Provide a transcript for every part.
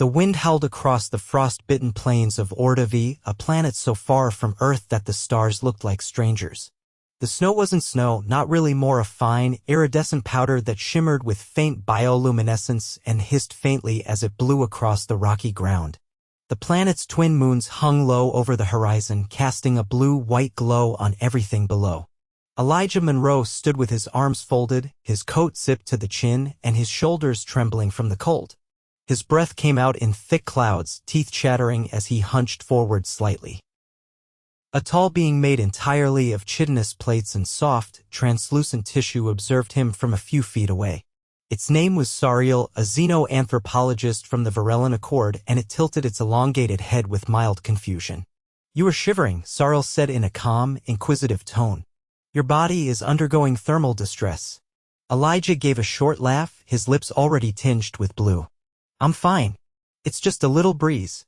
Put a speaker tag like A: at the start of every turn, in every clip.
A: The wind howled across the frost-bitten plains of Orta V, a planet so far from Earth that the stars looked like strangers. The snow wasn't snow, not really, more a fine, iridescent powder that shimmered with faint bioluminescence and hissed faintly as it blew across the rocky ground. The planet's twin moons hung low over the horizon, casting a blue-white glow on everything below. Elijah Monroe stood with his arms folded, his coat zipped to the chin, and his shoulders trembling from the cold. His breath came out in thick clouds, teeth chattering as he hunched forward slightly. A tall being made entirely of chitinous plates and soft, translucent tissue observed him from a few feet away. Its name was Sareel, a xeno anthropologist from the Varellan Accord, and it tilted its elongated head with mild confusion. "You are shivering," Sareel said in a calm, inquisitive tone. "Your body is undergoing thermal distress." Elijah gave a short laugh, his lips already tinged with blue. "I'm fine. It's just a little breeze."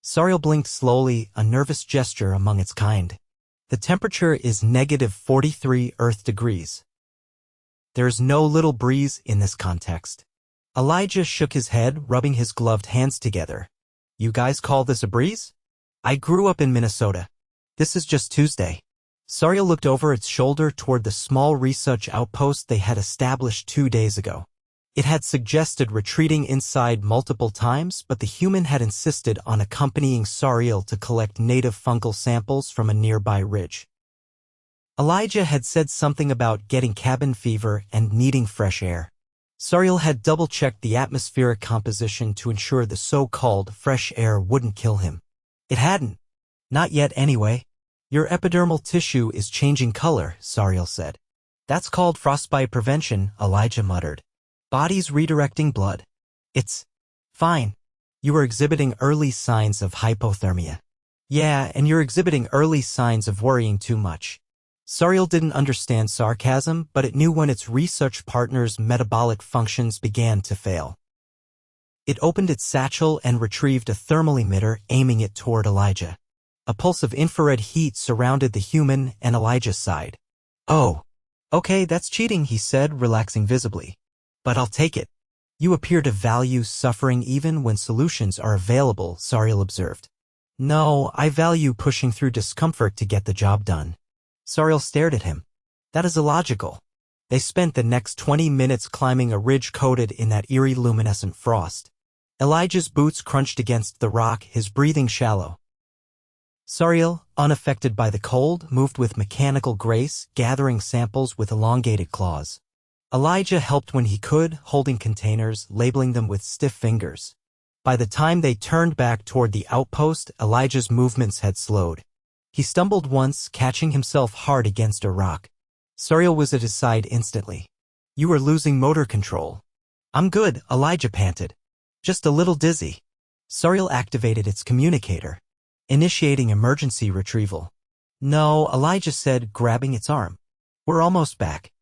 A: Sareel blinked slowly, a nervous gesture among its kind. "The temperature is -43 Earth degrees. There's no little breeze in this context." Elijah shook his head, rubbing his gloved hands together. "You guys call this a breeze? I grew up in Minnesota. This is just Tuesday." Sareel looked over its shoulder toward the small research outpost they had established 2 days ago. It had suggested retreating inside multiple times, but the human had insisted on accompanying Sareel to collect native fungal samples from a nearby ridge. Elijah had said something about getting cabin fever and needing fresh air. Sareel had double-checked the atmospheric composition to ensure the so-called fresh air wouldn't kill him. It hadn't. Not yet anyway. "Your epidermal tissue is changing color," Sareel said. "That's called frostbite prevention," Elijah muttered. "Body's redirecting blood. It's fine. You are exhibiting early signs of hypothermia." "Yeah, and you're exhibiting early signs of worrying too much." Sareel didn't understand sarcasm, but it knew when its research partner's metabolic functions began to fail. It opened its satchel and retrieved a thermal emitter, aiming it toward Elijah. A pulse of infrared heat surrounded the human, and Elijah sighed. "Oh, okay, that's cheating," he said, relaxing visibly. "But I'll take it." "You appear to value suffering even when solutions are available," Sareel observed. "No, I value pushing through discomfort to get the job done." Sareel stared at him. "That is illogical." They spent the next 20 minutes climbing a ridge coated in that eerie luminescent frost. Elijah's boots crunched against the rock, his breathing shallow. Sareel, unaffected by the cold, moved with mechanical grace, gathering samples with elongated claws. Elijah helped when he could, holding containers, labeling them with stiff fingers. By the time they turned back toward the outpost, Elijah's movements had slowed. He stumbled once, catching himself hard against a rock. Sareel was at his side instantly. "You are losing motor control." "I'm good," Elijah panted. "Just a little dizzy." Sareel activated its communicator, initiating emergency retrieval. "No," Elijah said, grabbing its arm. "We're almost back.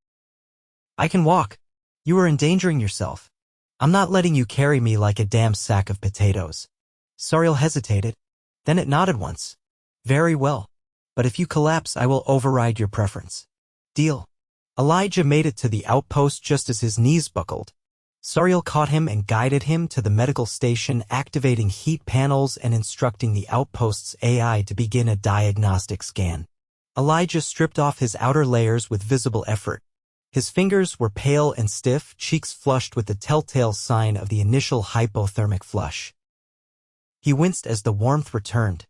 A: I can walk. You are endangering yourself. I'm not letting you carry me like a damn sack of potatoes." Sareel hesitated. Then it nodded once. "Very well. But if you collapse, I will override your preference." "Deal." Elijah made it to the outpost just as his knees buckled. Sareel caught him and guided him to the medical station, activating heat panels and instructing the outpost's AI to begin a diagnostic scan. Elijah stripped off his outer layers with visible effort. His fingers were pale and stiff, cheeks flushed with the telltale sign of the initial hypothermic flush. He winced as the warmth returned.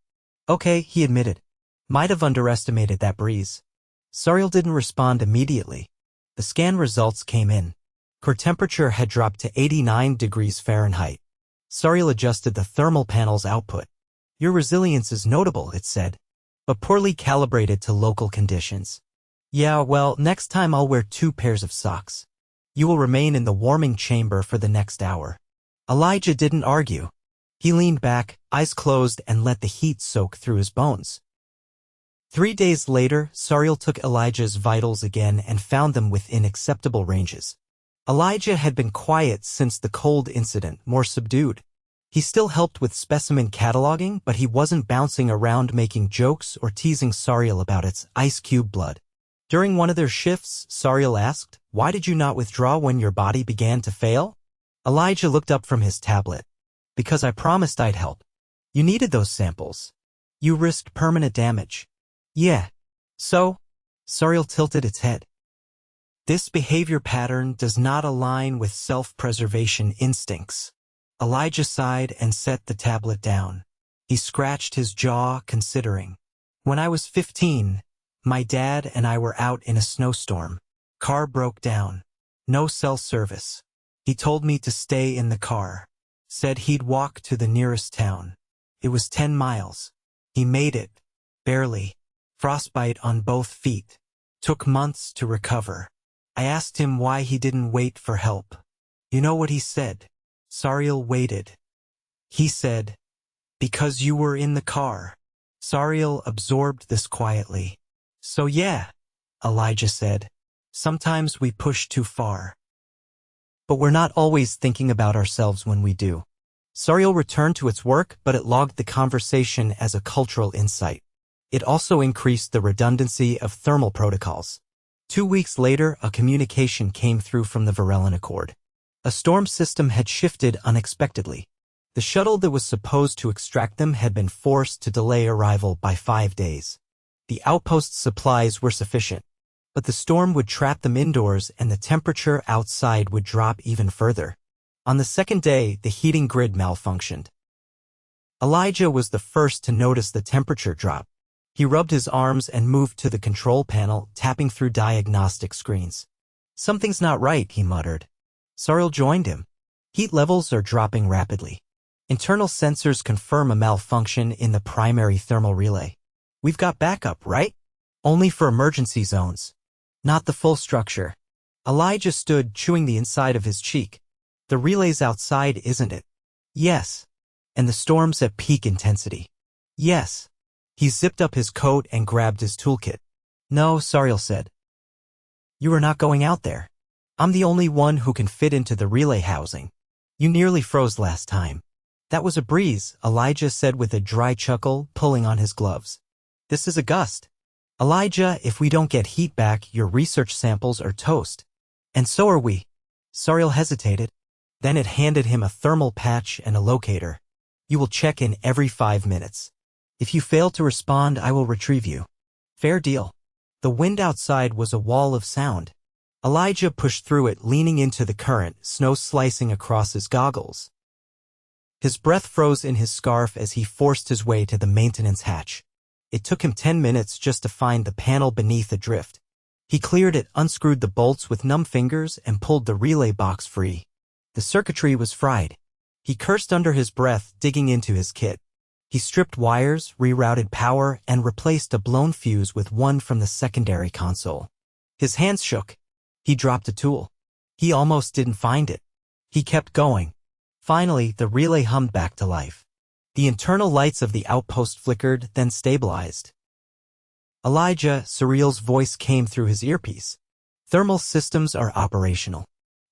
A: "Okay," he admitted. "Might have underestimated that breeze." Sareel didn't respond immediately. The scan results came in. Core temperature had dropped to 89 degrees Fahrenheit. Sareel adjusted the thermal panel's output. "Your resilience is notable," it said, "but poorly calibrated to local conditions." "Yeah, well, next time I'll wear 2 pairs of socks. You will remain in the warming chamber for the next hour." Elijah didn't argue. He leaned back, eyes closed, and let the heat soak through his bones. 3 days later, Sareel took Elijah's vitals again and found them within acceptable ranges. Elijah had been quiet since the cold incident, more subdued. He still helped with specimen cataloging, but he wasn't bouncing around making jokes or teasing Sareel about its ice cube blood. During one of their shifts, Sareel asked, "Why did you not withdraw when your body began to fail?" Elijah looked up from his tablet. Because I promised I'd help. You needed those samples. You risked permanent damage. Yeah. So? Sareel tilted its head. This behavior pattern does not align with self-preservation instincts. Elijah sighed and set the tablet down. He scratched his jaw, considering. When I was 15, my dad and I were out in a snowstorm. Car broke down. No cell service. He told me to stay in the car. Said he'd walk to the nearest town. It was 10 miles. He made it. Barely. Frostbite on both feet. Took months to recover. I asked him why he didn't wait for help. You know what he said? Sareel waited. He said, because you were in the car. Sareel absorbed this quietly. So yeah, Elijah said. Sometimes we push too far. But we're not always thinking about ourselves when we do. Sareel returned to its work, but it logged the conversation as a cultural insight. It also increased the redundancy of thermal protocols. 2 weeks later, a communication came through from the Varellan Accord. A storm system had shifted unexpectedly. The shuttle that was supposed to extract them had been forced to delay arrival by 5 days. The outpost's supplies were sufficient, but the storm would trap them indoors and the temperature outside would drop even further. On the second day, the heating grid malfunctioned. Elijah was the first to notice the temperature drop. He rubbed his arms and moved to the control panel, tapping through diagnostic screens. Something's not right, he muttered. Sareel joined him. Heat levels are dropping rapidly. Internal sensors confirm a malfunction in the primary thermal relay. We've got backup, right? Only for emergency zones. Not the full structure. Elijah stood, chewing the inside of his cheek. The relay's outside, isn't it? Yes. And the storm's at peak intensity. Yes. He zipped up his coat and grabbed his toolkit. No, Sareel said. You are not going out there. I'm the only one who can fit into the relay housing. You nearly froze last time. That was a breeze, Elijah said with a dry chuckle, pulling on his gloves. This is a gust. Elijah, if we don't get heat back, your research samples are toast. And so are we. Sareel hesitated. Then it handed him a thermal patch and a locator. You will check in every 5 minutes. If you fail to respond, I will retrieve you. Fair deal. The wind outside was a wall of sound. Elijah pushed through it, leaning into the current, snow slicing across his goggles. His breath froze in his scarf as he forced his way to the maintenance hatch. It took him 10 minutes just to find the panel beneath adrift. He cleared it, unscrewed the bolts with numb fingers, and pulled the relay box free. The circuitry was fried. He cursed under his breath, digging into his kit. He stripped wires, rerouted power, and replaced a blown fuse with one from the secondary console. His hands shook. He dropped a tool. He almost didn't find it. He kept going. Finally, the relay hummed back to life. The internal lights of the outpost flickered, then stabilized. Elijah, Sareel's voice came through his earpiece. Thermal systems are operational.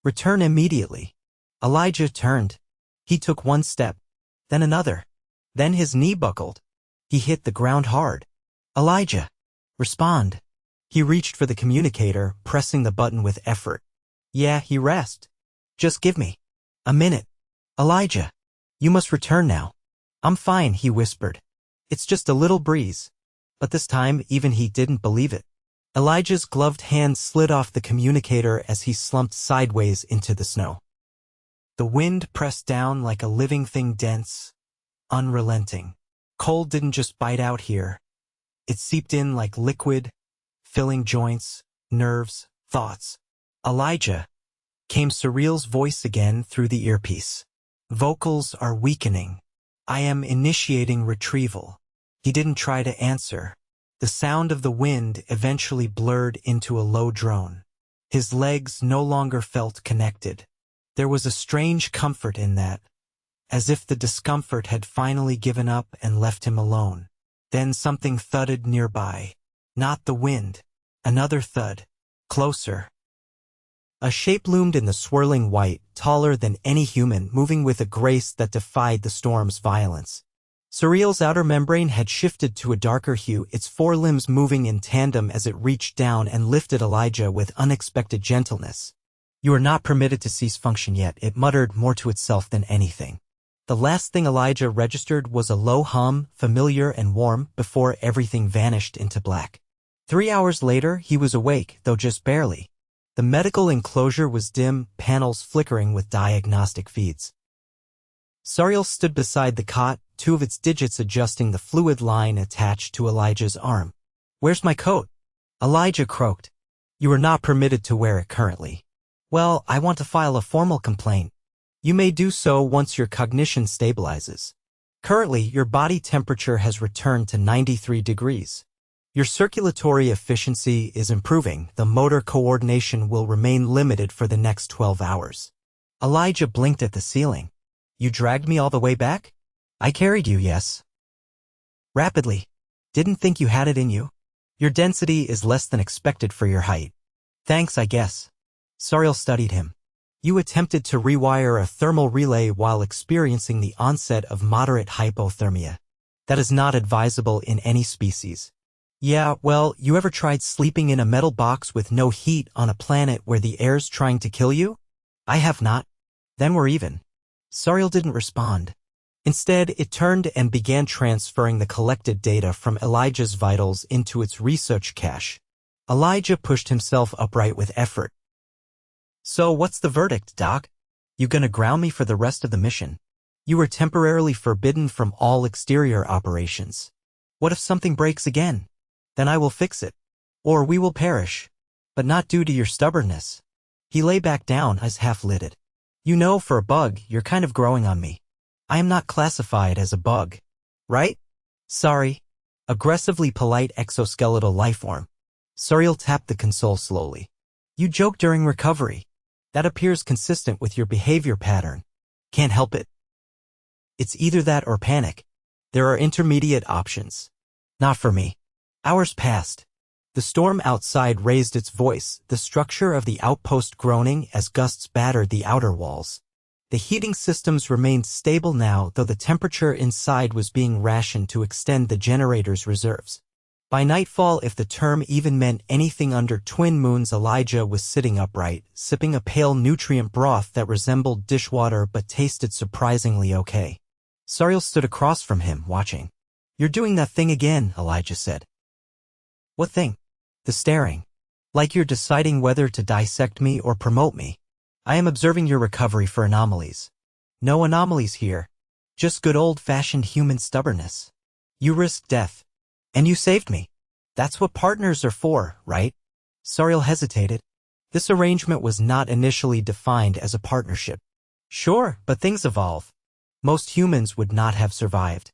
A: Return immediately. Elijah turned. He took one step, then another. Then his knee buckled. He hit the ground hard. Elijah, respond. He reached for the communicator, pressing the button with effort. Yeah, he rasped. Just give me a minute. Elijah, you must return now. I'm fine, he whispered. It's just a little breeze. But this time, even he didn't believe it. Elijah's gloved hand slid off the communicator as he slumped sideways into the snow. The wind pressed down like a living thing, dense, unrelenting. Cold didn't just bite out here. It seeped in like liquid, filling joints, nerves, thoughts. Elijah, came Sareel's voice again through the earpiece. Vocals are weakening. I am initiating retrieval. He didn't try to answer. The sound of the wind eventually blurred into a low drone. His legs no longer felt connected. There was a strange comfort in that, as if the discomfort had finally given up and left him alone. Then something thudded nearby. Not the wind. Another thud. Closer. A shape loomed in the swirling white, taller than any human, moving with a grace that defied the storm's violence. Sareel's outer membrane had shifted to a darker hue, its forelimbs moving in tandem as it reached down and lifted Elijah with unexpected gentleness. You are not permitted to cease function yet, it muttered, more to itself than anything. The last thing Elijah registered was a low hum, familiar and warm, before everything vanished into black. 3 hours later, he was awake, though just barely. The medical enclosure was dim, panels flickering with diagnostic feeds. Sareel stood beside the cot, 2 of its digits adjusting the fluid line attached to Elijah's arm. "Where's my coat?" Elijah croaked. "You are not permitted to wear it currently." "Well, I want to file a formal complaint." "You may do so once your cognition stabilizes. Currently, your body temperature has returned to 93 degrees. Your circulatory efficiency is improving. The motor coordination will remain limited for the next 12 hours. Elijah blinked at the ceiling. "You dragged me all the way back?" "I carried you, yes." "Rapidly. Didn't think you had it in you. Your density is less than expected for your height." "Thanks, I guess." Sareel studied him. "You attempted to rewire a thermal relay while experiencing the onset of moderate hypothermia. That is not advisable in any species." "Yeah, well, you ever tried sleeping in a metal box with no heat on a planet where the air's trying to kill you?" "I have not." "Then we're even." Sareel didn't respond. Instead, it turned and began transferring the collected data from Elijah's vitals into its research cache. Elijah pushed himself upright with effort. "So what's the verdict, Doc? You gonna ground me for the rest of the mission? You were temporarily forbidden from all exterior operations. What if something breaks again? Then I will fix it. Or we will perish. But not due to your stubbornness." He lay back down, eyes half-lidded. "You know, for a bug, you're kind of growing on me. I am not classified as a bug. Right?" "Sorry." Aggressively polite exoskeletal lifeform. Sareel tapped the console slowly. "You joke during recovery. That appears consistent with your behavior pattern. Can't help it. It's either that or panic. There are intermediate options. Not for me." Hours passed. The storm outside raised its voice, the structure of the outpost groaning as gusts battered the outer walls. The heating systems remained stable now, though the temperature inside was being rationed to extend the generator's reserves. By nightfall, if the term even meant anything under twin moons, Elijah was sitting upright, sipping a pale nutrient broth that resembled dishwater but tasted surprisingly okay. Sareel stood across from him, watching. "You're doing that thing again," Elijah said. "What thing?" "The staring. Like you're deciding whether to dissect me or promote me. I am observing your recovery for anomalies." "No anomalies here. Just good old-fashioned human stubbornness. You risked death. And you saved me. That's what partners are for, right?" Sareel hesitated. This arrangement was not initially defined as a partnership. "Sure, but things evolve. Most humans would not have survived.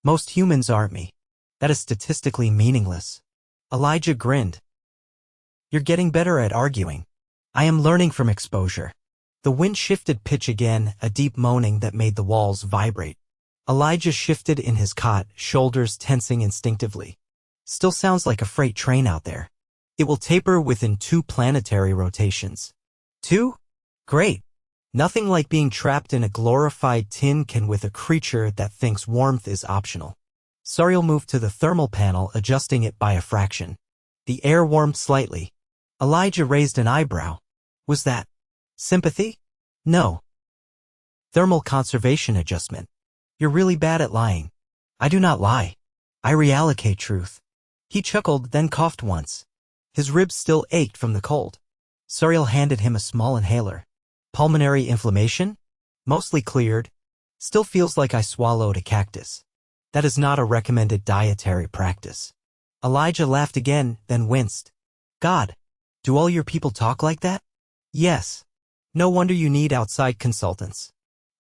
A: Most humans aren't me. That is statistically meaningless." Elijah grinned. "You're getting better at arguing. I am learning from exposure." The wind shifted pitch again, a deep moaning that made the walls vibrate. Elijah shifted in his cot, shoulders tensing instinctively. "Still sounds like a freight train out there. It will taper within 2 planetary rotations." 2? Great. Nothing like being trapped in a glorified tin can with a creature that thinks warmth is optional. Sareel moved to the thermal panel, adjusting it by a fraction. The air warmed slightly. Elijah raised an eyebrow. "Was that sympathy?" "No. Thermal conservation adjustment. You're really bad at lying." "I do not lie. I reallocate truth." He chuckled, then coughed once. His ribs still ached from the cold. Sareel handed him a small inhaler. "Pulmonary inflammation? Mostly cleared. Still feels like I swallowed a cactus. That is not a recommended dietary practice." Elijah laughed again, then winced. "God, do all your people talk like that?" "Yes. No wonder you need outside consultants."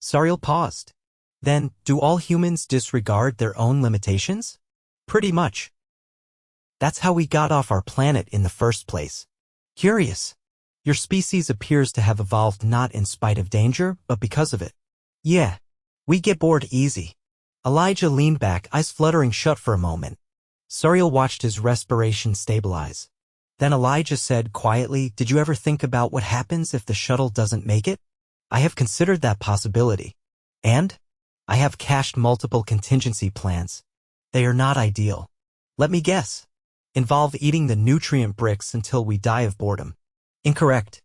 A: Sareel paused. "Then, do all humans disregard their own limitations?" "Pretty much. That's how we got off our planet in the first place." "Curious. Your species appears to have evolved not in spite of danger, but because of it." "Yeah. We get bored easy." Elijah leaned back, eyes fluttering shut for a moment. Sareel watched his respiration stabilize. Then Elijah said quietly, "Did you ever think about what happens if the shuttle doesn't make it?" "I have considered that possibility. And? I have cached multiple contingency plans. They are not ideal. Let me guess. Involve eating the nutrient bricks until we die of boredom." "Incorrect.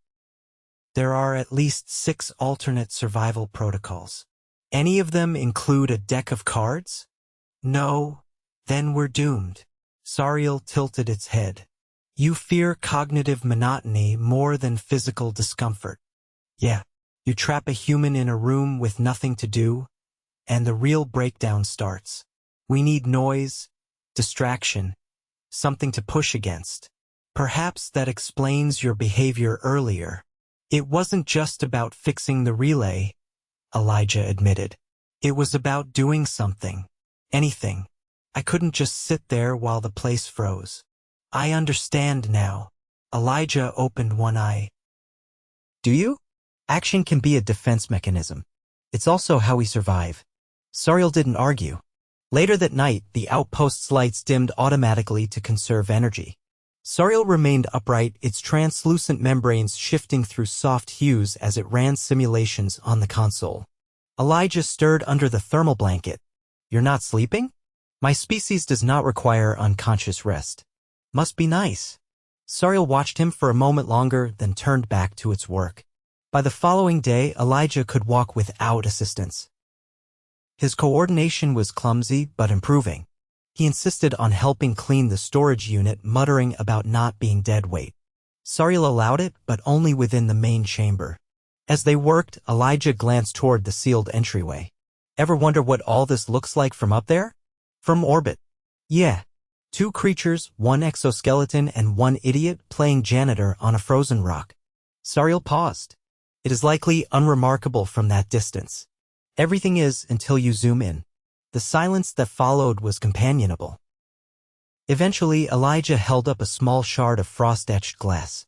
A: There are at least 6 alternate survival protocols. Any of them include a deck of cards? No. Then we're doomed. Sareel tilted its head. You fear cognitive monotony more than physical discomfort. Yeah. You trap a human in a room with nothing to do, and the real breakdown starts. We need noise, distraction, something to push against. Perhaps that explains your behavior earlier. It wasn't just about fixing the relay, Elijah admitted. It was about doing something. Anything. I couldn't just sit there while the place froze. I understand now. Elijah opened one eye. Do you? Action can be a defense mechanism. It's also how we survive. Sareel didn't argue. Later that night, the outpost's lights dimmed automatically to conserve energy. Sareel remained upright, its translucent membranes shifting through soft hues as it ran simulations on the console. Elijah stirred under the thermal blanket. You're not sleeping? My species does not require unconscious rest. Must be nice. Sareel watched him for a moment longer, then turned back to its work. By the following day, Elijah could walk without assistance. His coordination was clumsy but improving. He insisted on helping clean the storage unit, muttering about not being dead weight. Sareel allowed it, but only within the main chamber. As they worked, Elijah glanced toward the sealed entryway. Ever wonder what all this looks like from up there? From orbit. Yeah. 2 creatures, 1 exoskeleton and 1 idiot playing janitor on a frozen rock. Sareel paused. It is likely unremarkable from that distance. Everything is until you zoom in. The silence that followed was companionable. Eventually, Elijah held up a small shard of frost-etched glass.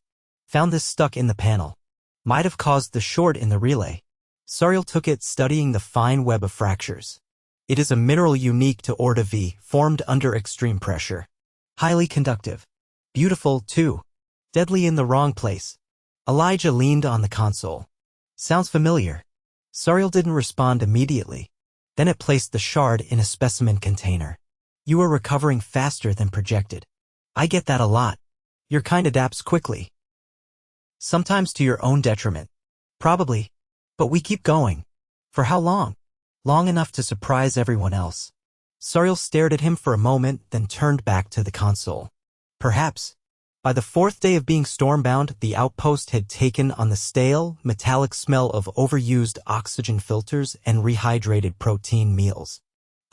A: Found this stuck in the panel. Might have caused the short in the relay. Sareel took it, studying the fine web of fractures. It is a mineral unique to Orta V, formed under extreme pressure. Highly conductive. Beautiful, too. Deadly in the wrong place. Elijah leaned on the console. Sounds familiar. Sareel didn't respond immediately. Then it placed the shard in a specimen container. You are recovering faster than projected. I get that a lot. Your kind adapts quickly. Sometimes to your own detriment. Probably. But we keep going. For how long? Long enough to surprise everyone else. Sareel stared at him for a moment, then turned back to the console. Perhaps. By the 4th day of being stormbound, the outpost had taken on the stale, metallic smell of overused oxygen filters and rehydrated protein meals.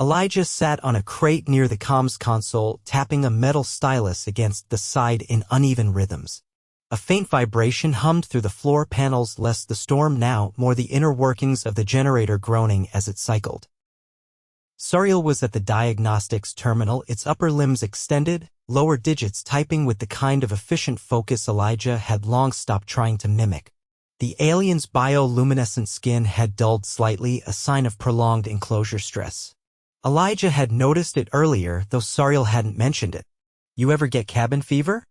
A: Elijah sat on a crate near the comms console, tapping a metal stylus against the side in uneven rhythms. A faint vibration hummed through the floor panels, less the storm now, more the inner workings of the generator groaning as it cycled. Sareel was at the diagnostics terminal, its upper limbs extended, lower digits typing with the kind of efficient focus Elijah had long stopped trying to mimic. The alien's bioluminescent skin had dulled slightly, a sign of prolonged enclosure stress. Elijah had noticed it earlier, though Sareel hadn't mentioned it. You ever get cabin fever?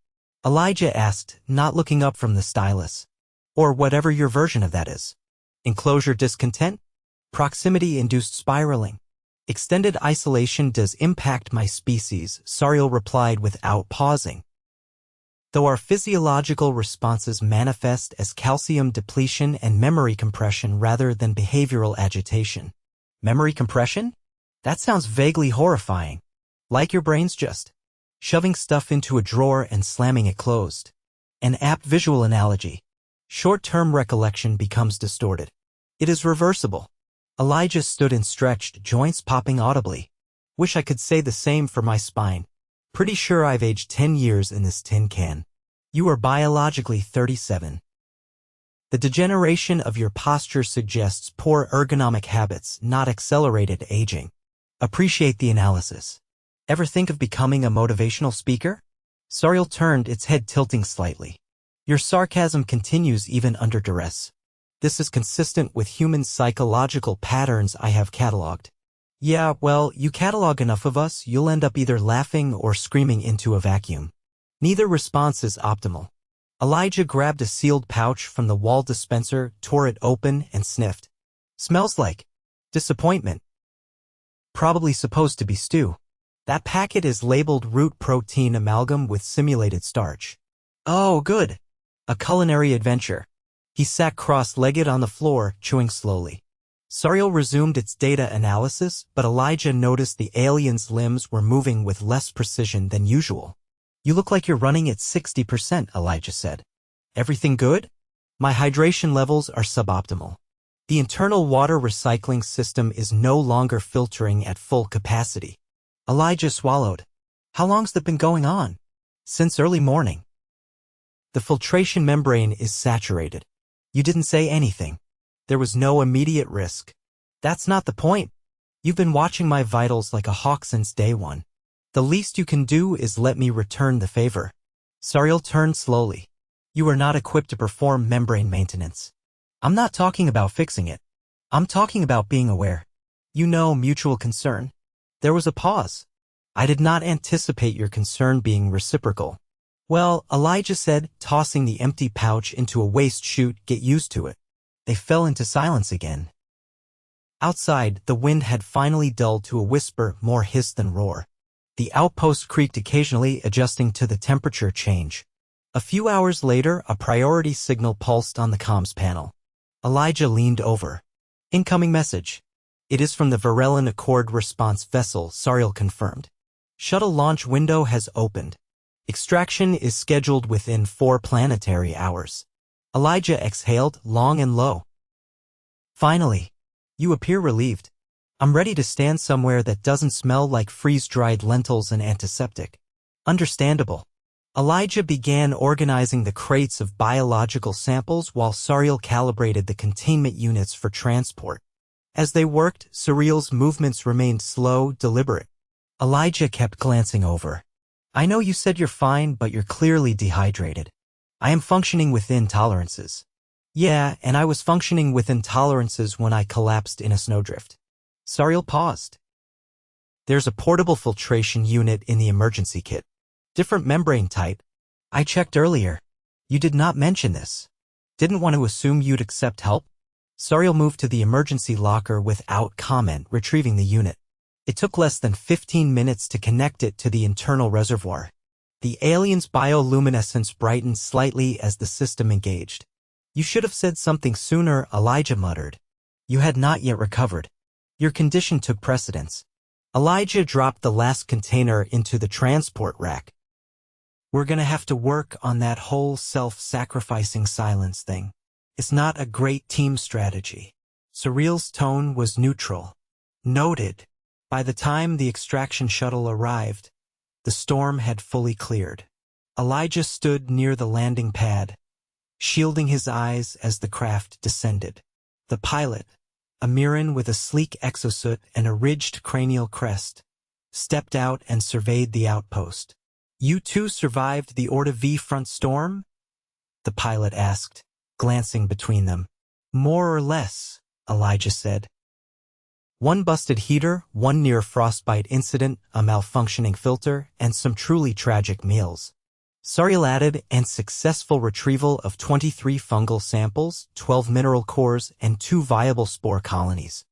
A: Elijah asked, not looking up from the stylus. Or whatever your version of that is. Enclosure discontent? Proximity-induced spiraling. Extended isolation does impact my species, Sareel replied without pausing. Though our physiological responses manifest as calcium depletion and memory compression rather than behavioral agitation. Memory compression? That sounds vaguely horrifying. Like your brain's just shoving stuff into a drawer and slamming it closed. An apt visual analogy. Short-term recollection becomes distorted. It is reversible. Elijah stood and stretched, joints popping audibly. Wish I could say the same for my spine. Pretty sure I've aged 10 years in this tin can. You are biologically 37. The degeneration of your posture suggests poor ergonomic habits, not accelerated aging. Appreciate the analysis. Ever think of becoming a motivational speaker? Sareel turned, its head tilting slightly. Your sarcasm continues even under duress. This is consistent with human psychological patterns I have cataloged. Yeah, well, you catalog enough of us, you'll end up either laughing or screaming into a vacuum. Neither response is optimal. Elijah grabbed a sealed pouch from the wall dispenser, tore it open, and sniffed. Smells like disappointment. Probably supposed to be stew. That packet is labeled root protein amalgam with simulated starch. Oh, good. A culinary adventure. He sat cross-legged on the floor, chewing slowly. Sareel resumed its data analysis, but Elijah noticed the alien's limbs were moving with less precision than usual. You look like you're running at 60%, Elijah said. Everything good? My hydration levels are suboptimal. The internal water recycling system is no longer filtering at full capacity. Elijah swallowed. How long's that been going on? Since early morning. The filtration membrane is saturated. You didn't say anything. There was no immediate risk. That's not the point. You've been watching my vitals like a hawk since day one. The least you can do is let me return the favor. Sareel turned slowly. You are not equipped to perform membrane maintenance. I'm not talking about fixing it. I'm talking about being aware. You know, mutual concern. There was a pause. I did not anticipate your concern being reciprocal. Well, Elijah said, tossing the empty pouch into a waste chute, get used to it. They fell into silence again. Outside, the wind had finally dulled to a whisper, more hiss than roar. The outpost creaked occasionally, adjusting to the temperature change. A few hours later, a priority signal pulsed on the comms panel. Elijah leaned over. Incoming message. It is from the Varellan Accord response vessel, Sareel confirmed. Shuttle launch window has opened. Extraction is scheduled within 4 planetary hours. Elijah exhaled, long and low. Finally. You appear relieved. I'm ready to stand somewhere that doesn't smell like freeze-dried lentils and antiseptic. Understandable. Elijah began organizing the crates of biological samples while Sareel calibrated the containment units for transport. As they worked, Sareel's movements remained slow, deliberate. Elijah kept glancing over. I know you said you're fine, but you're clearly dehydrated. I am functioning within tolerances. Yeah, and I was functioning within tolerances when I collapsed in a snowdrift. Sareel paused. There's a portable filtration unit in the emergency kit. Different membrane type. I checked earlier. You did not mention this. Didn't want to assume you'd accept help? Sareel moved to the emergency locker without comment, retrieving the unit. It took less than 15 minutes to connect it to the internal reservoir. The alien's bioluminescence brightened slightly as the system engaged. You should have said something sooner, Elijah muttered. You had not yet recovered. Your condition took precedence. Elijah dropped the last container into the transport rack. We're gonna have to work on that whole self-sacrificing silence thing. It's not a great team strategy. Sareel's tone was neutral. Noted. By the time the extraction shuttle arrived, the storm had fully cleared. Elijah stood near the landing pad, shielding his eyes as the craft descended. The pilot, a Mirran with a sleek exosuit and a ridged cranial crest, stepped out and surveyed the outpost. You two survived the Orta V front storm? The pilot asked, glancing between them. More or less, Elijah said. One busted heater, one near frostbite incident, a malfunctioning filter, and some truly tragic meals. Sareel added, and successful retrieval of 23 fungal samples, 12 mineral cores, and 2 viable spore colonies.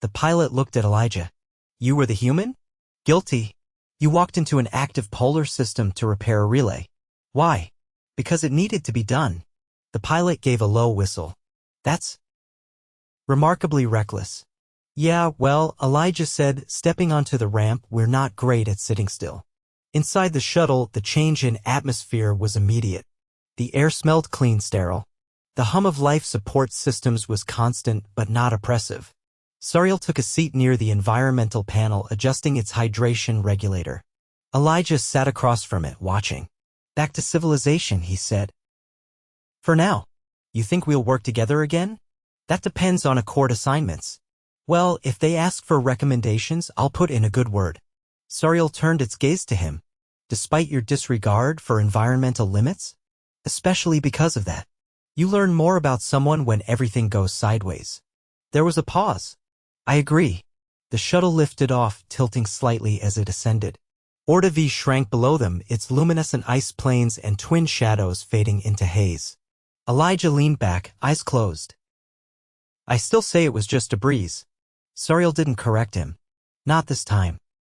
A: The pilot looked at Elijah. You were the human? Guilty. You walked into an active polar system to repair a relay. Why? Because it needed to be done. The pilot gave a low whistle. That's remarkably reckless. Yeah, well, Elijah said, stepping onto the ramp, we're not great at sitting still. Inside the shuttle, the change in atmosphere was immediate. The air smelled clean, sterile. The hum of life support systems was constant but not oppressive. Sareel took a seat near the environmental panel, adjusting its hydration regulator. Elijah sat across from it, watching. Back to civilization, he said. For now. You think we'll work together again? That depends on Accord assignments. Well, if they ask for recommendations, I'll put in a good word. Sareel turned its gaze to him. Despite your disregard for environmental limits? Especially because of that. You learn more about someone when everything goes sideways. There was a pause. I agree. The shuttle lifted off, tilting slightly as it ascended. Orta V shrank below them, its luminescent ice plains and twin shadows fading into haze. Elijah leaned back, eyes closed. I still say it was just a breeze. Sareel didn't correct him. Not this time.